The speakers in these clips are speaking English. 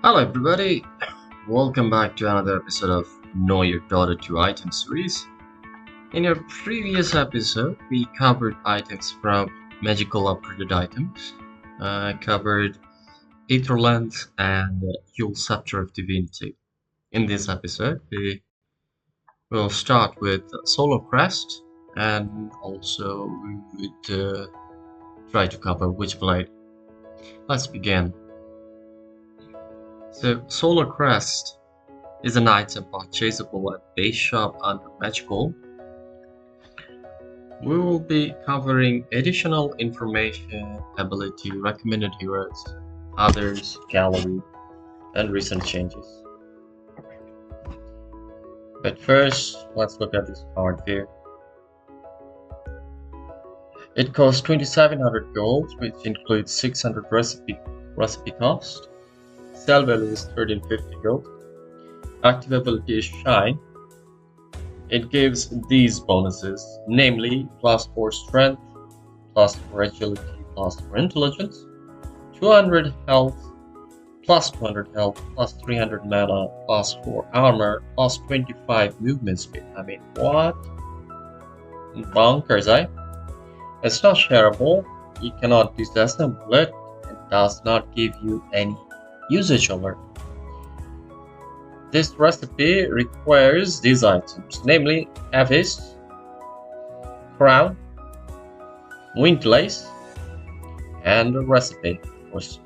Hello everybody, welcome back to another episode of Know Your Daughter 2 item series. In your previous episode, we covered items from magical upgraded items, covered Aether Lens and Yule Scepter of Divinity. In this episode, we will start with Solar Crest and also we would try to cover Witchblade. Let's begin. So, Solar Crest is an item purchasable at base shop under Magical. We will be covering additional information, ability, recommended heroes, others, gallery, and recent changes. But first, let's look at this card here. It costs 2700 gold, which includes 600 recipe cost. Sell value is 1350 gold. Active ability is Shine. It gives these bonuses, namely +4 strength, +4 agility, +4 intelligence, 200 health, +200 health, +300 mana, +4 armor, +25 movement speed. I mean, what? Bonkers, eh? It's not shareable, you cannot disassemble it, it does not give you any usage alert. This recipe requires these items, namely Avis, Crown, Windlace, and a recipe, of course,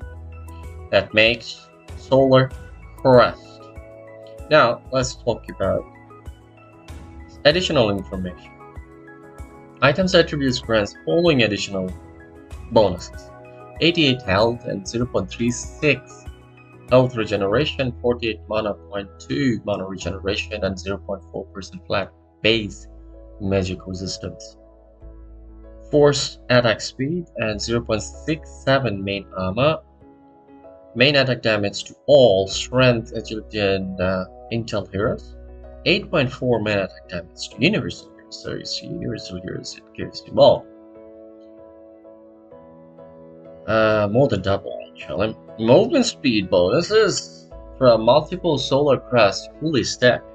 that makes Solar Crest. Now, let's talk about additional information. Items attributes grants following additional bonuses: 88 health and 0.36 health regeneration, 48 mana, 0.2 mana regeneration, and 0.4% flat base magic resistance. Force attack speed and 0.67 main armor. Main attack damage to all strength, agility, and intel heroes. 8.4 main attack damage to universal heroes. So you see, universal heroes, it gives you more. More than double, actually. Movement speed bonuses from multiple Solar Crest fully stacked.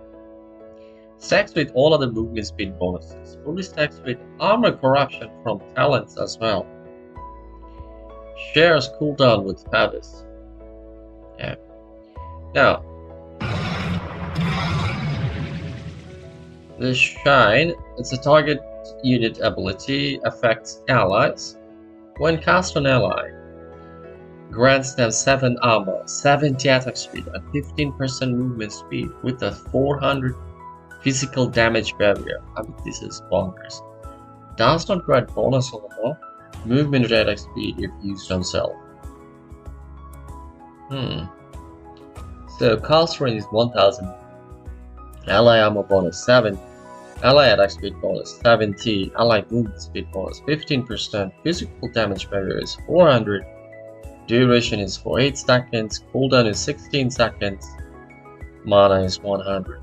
Stacks with all other movement speed bonuses. Fully stacks with armor corruption from talents as well. Shares cooldown with Pavis. Yeah. Now, the Shine, it's a target unit ability, affects allies. When cast on ally, grants them 7 armor, 70 attack speed, and 15% movement speed with a 400 physical damage barrier. I mean, this is bonkers. Does not grant bonus on movement and attack speed if used on self. So cast range is 1000. Ally armor bonus 7. Ally attack speed bonus 70, ally movement speed bonus 15%, physical damage barrier is 400, duration is for 8 seconds, cooldown is 16 seconds, mana is 100.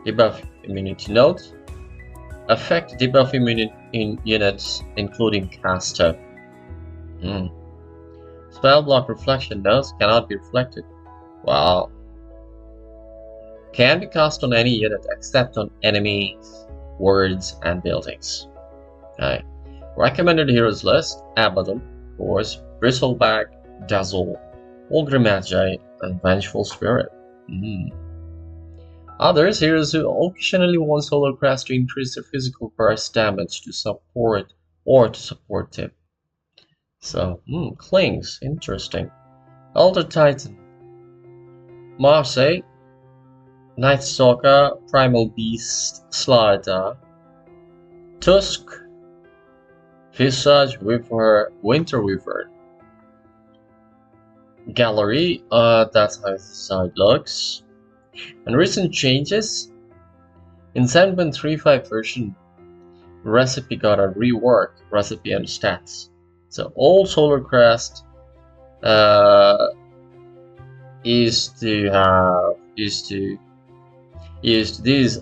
Debuff immunity note: affect debuff immunity in units including caster. Spell block reflection notes cannot be reflected. Wow. Can be cast on any unit except on enemies, words, and buildings. Okay. Recommended heroes list: Abaddon, of course, Bristleback, Dazzle, Ogre Magi, and Vengeful Spirit. Others, heroes who occasionally want Solar Crest to increase their physical burst damage to support him. So, Clings, interesting. Elder Titan, Marseille, Night Stalker, Primal Beast, Slardar, Tusk, Visage, Winter Wyvern. Gallery, that's how the side looks. And recent changes: in 7.35 version, recipe got a rework, recipe and stats. So all Solar Crest is to use these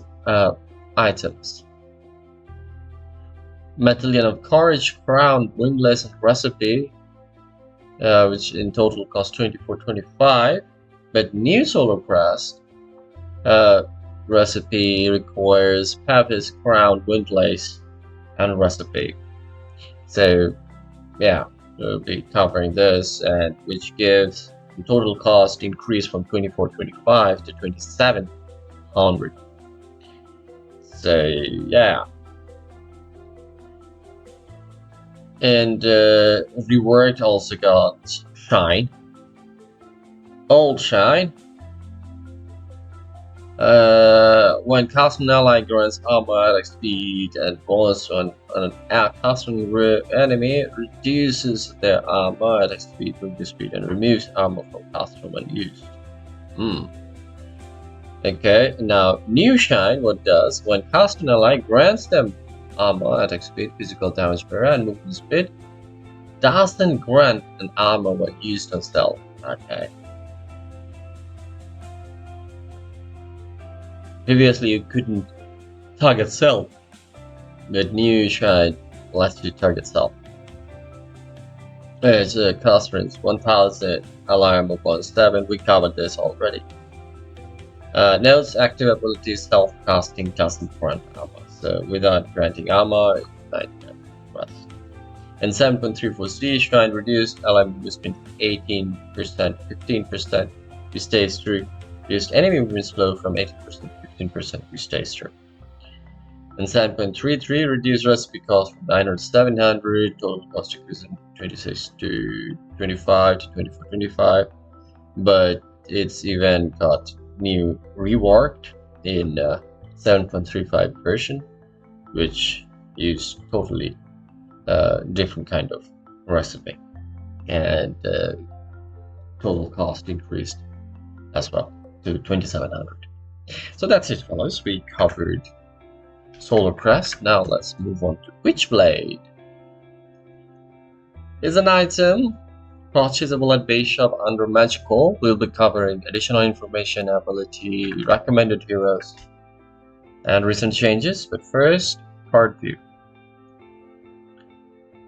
items: Medallion of Courage, Crown, Windlace, and Recipe, which in total cost 24.25. But new Solar Crest recipe requires Papyrus Crown Windlace and recipe. So yeah, we'll be covering this, and which gives the total cost increase from 2425 to 2700. So yeah, and reworked also got Shine, Old Shine. When casting an ally grants armor attack speed and bonus on an casting enemy, reduces their armor attack speed, movement speed, and removes armor from casting when used. Okay, now new Shine, what does? When casting an ally grants them armor, attack speed, physical damage barrier, and movement speed, doesn't grant an armor when used on stealth. Okay. Previously, you couldn't target self, but new Shine lets you target self. It's a cost range 1000, alarm upon 7. We covered this already. Node's active ability self-casting doesn't grant armor, so without granting armor, it might get rest. And 7.34C Shrine reduced ally movement speed 18%, 15%, which stays true. Reduced enemy movement slow from 18%. 15% which stays true. And 7.33 reduced recipe cost from 900 to 700, total cost decrease from 26 to 25 to 24 25, but it's even got new reworked in 7.35 version, which is totally different kind of recipe, and total cost increased as well to 2700. So that's it, fellows. We covered Solar Crest. Now let's move on to Witchblade. Is an item purchasable at base shop under Magical. We'll be covering additional information, ability, recommended heroes, and recent changes. But first, card view.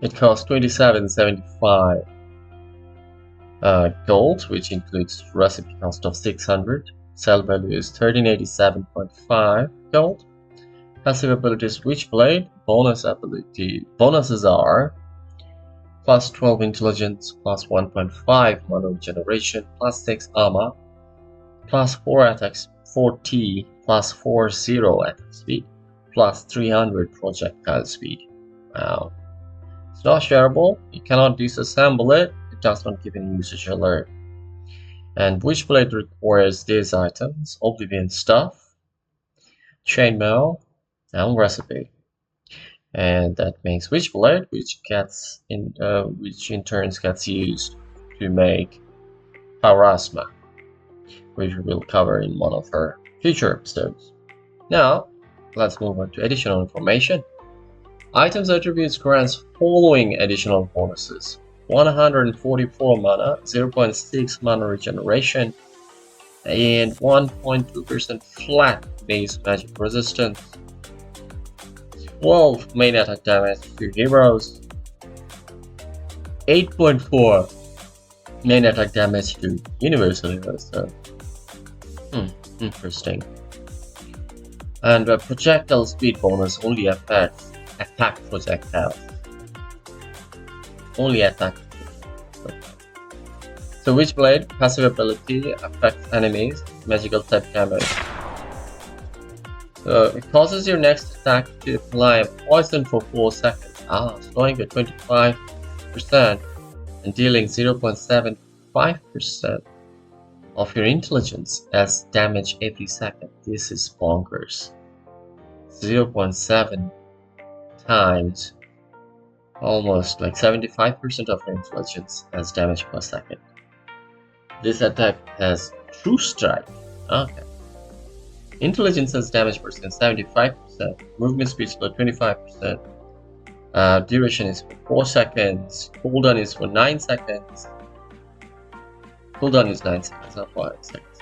It costs 27.75 gold, which includes recipe cost of 600. Sell value is 1387.5 gold. Passive abilities Witchblade. Bonuses are plus 12 intelligence, plus 1.5 mana regeneration, plus 6 armor, plus 4 attacks 4T, plus 40 attack speed, plus 300 projectile speed. Wow. It's not shareable. You cannot disassemble it. It does not give any usage alert. And Witchblade requires these items: Oblivion Stuff, Chainmail, and Recipe. And that makes Witchblade, which in turn gets used to make Parasma, which we will cover in one of our future episodes. Now, let's move on to additional information. Items attributes grants following additional bonuses: 144 mana, 0.6 mana regeneration, and 1.2% flat base magic resistance, 12 main attack damage to heroes, 8.4 main attack damage to universal heroes. So, interesting. And a projectile speed bonus only affects attack projectiles. Only attack. So Witchblade passive ability affects enemies, magical type damage. So it causes your next attack to apply a poison for 4 seconds, slowing at 25% and dealing 0.75% of your intelligence as damage every second. This is bonkers. 0.7 times almost like 75% of your intelligence as damage per second. This attack has True Strike. Okay. Intelligence as damage per second 75%. Movement speed slow 25%. Duration is for 4 seconds. Cooldown is for 9 seconds. Cooldown is 9 seconds, not 5 seconds.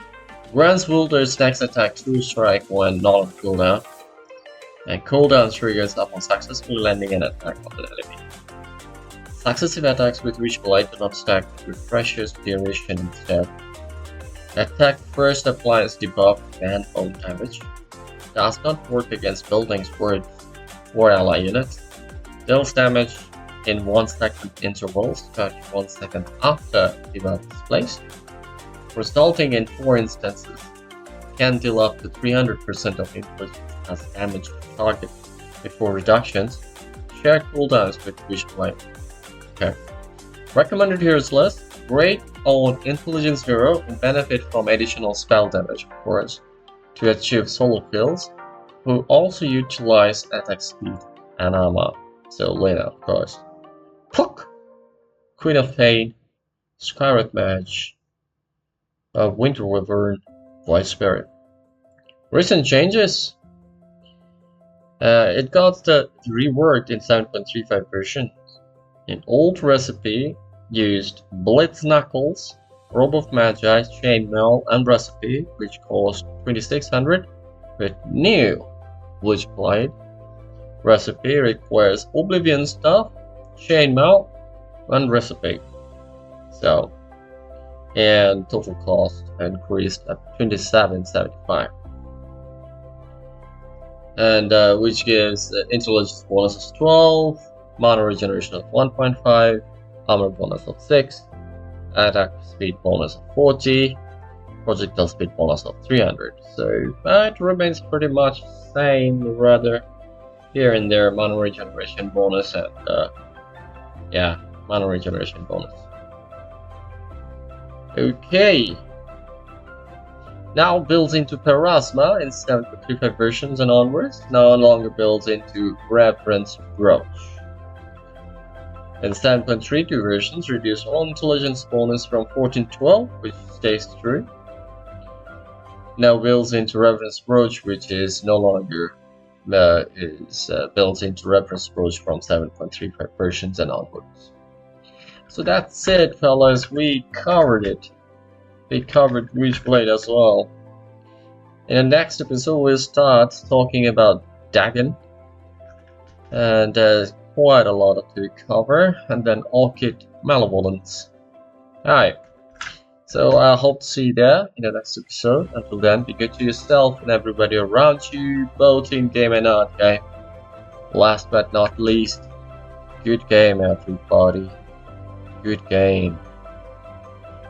Grants Wilder's next attack True Strike when not on cooldown. And cooldown triggers upon successfully landing an attack on an enemy. Successive attacks with Witchblade do not stack with Refresher's duration instead. Attack first applies debuff and bone damage. Does not work against buildings or ally units. Deals damage in 1 second intervals, 1 second after debuff is placed, resulting in 4 instances. Can deal up to 300% of intelligence as damage to target before reductions. Share cooldowns with Wish Blade. Okay. Recommended heroes list. Great on Intelligence hero who benefit from additional spell damage, of course, to achieve solo kills, who also utilize attack speed and armor. So Lena, of course. Puck! Queen of Pain, Skyred Mage, Winter Wyvern, White Spirit. Recent changes. It got reworked in 7.35 version. An old recipe used Blitz Knuckles, Robe of Magi, Chainmail, and Recipe, which cost 2600, with new Witchblade. Recipe requires Oblivion Stuff, Chainmail, and Recipe. So, and total cost increased at 2775. And which gives intelligence bonus of 12, mana regeneration of 1.5, armor bonus of 6, attack speed bonus of 40, projectile speed bonus of 300. So it remains pretty much the same, rather here and there mana regeneration bonus and yeah, mana regeneration bonus. Okay. Now builds into Parasma in 7.35 versions and onwards, no longer builds into Reverence Brooch. In 7.32 versions, reduce all intelligence bonus from 14 to 12, which stays true. Now builds into Reverence Brooch, which is no longer built into Reverence Brooch from 7.35 versions and onwards. So that's it, fellas. We covered it. We covered Witchblade as well. In the next episode, we'll start talking about Dagon. And there's quite a lot to cover. And then Orchid Malevolence. Alright. So I hope to see you there in the next episode. Until then, be good to yourself and everybody around you, both in game and out game. Last but not least, good game, everybody. Good game.